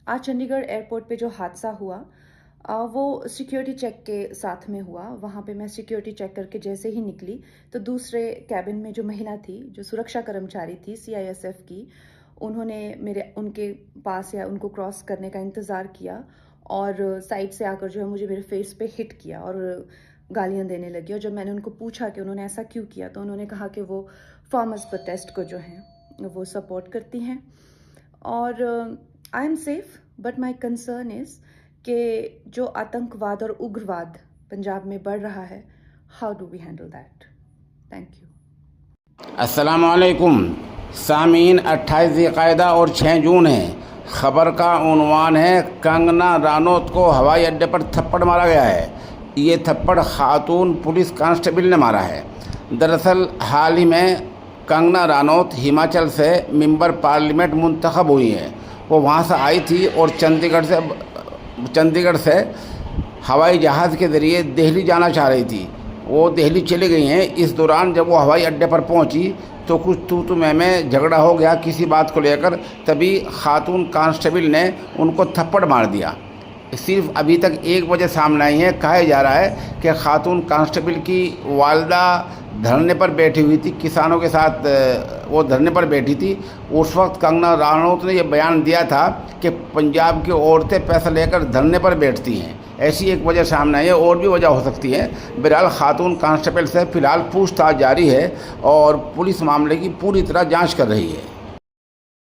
आज चंडीगढ़ एयरपोर्ट पे जो हादसा हुआ वो सिक्योरिटी चेक के साथ में हुआ। वहाँ पे मैं सिक्योरिटी चेक करके जैसे ही निकली तो दूसरे कैबिन में जो महिला थी, जो सुरक्षा कर्मचारी थी CISF की, उन्होंने उनके पास या उनको क्रॉस करने का इंतज़ार किया और साइड से आकर जो है मुझे मेरे फेस पे हिट किया और गालियाँ देने लगी। और जब मैंने उनको पूछा कि उन्होंने ऐसा क्यों किया, तो उन्होंने कहा कि वो फार्मर्स प्रोटेस्ट को जो है वो सपोर्ट करती हैं और I am safe, but my concern is कि जो आतंकवाद और उग्रवाद पंजाब में बढ़ रहा है, how do we handle that? Thank you. अस्सलाम वालेकुम सामीन। 28 ज़िलक़ाइदा और 6 जून है। ख़बर का उन्वान है कंगना रानौत को हवाई अड्डे पर थप्पड़ मारा गया है। ये थप्पड़ खातून पुलिस कांस्टेबल ने मारा है। दरअसल हाल ही में कंगना रानौत हिमाचल से मेंबर पार्लियामेंट मुंतखब हुई हैं। वो वहाँ से आई थी और चंडीगढ़ से हवाई जहाज़ के ज़रिए दिल्ली जाना चाह रही थी। वो दिल्ली चली गई हैं। इस दौरान जब वो हवाई अड्डे पर पहुंची तो कुछ तू मैं झगड़ा हो गया किसी बात को लेकर। तभी खातून कांस्टेबल ने उनको थप्पड़ मार दिया। सिर्फ अभी तक एक वजह सामने आई है। कहा जा रहा है कि खातून कांस्टेबल की वालदा धरने पर बैठी हुई थी, किसानों के साथ वो धरने पर बैठी थी। उस वक्त कंगना रानौत ने यह बयान दिया था कि पंजाब की औरतें पैसा लेकर धरने पर बैठती हैं। ऐसी एक वजह सामने आई है, और भी वजह हो सकती है। बहरहाल खातून कांस्टेबल से फ़िलहाल पूछताछ जारी है और पुलिस मामले की पूरी तरह जांच कर रही है।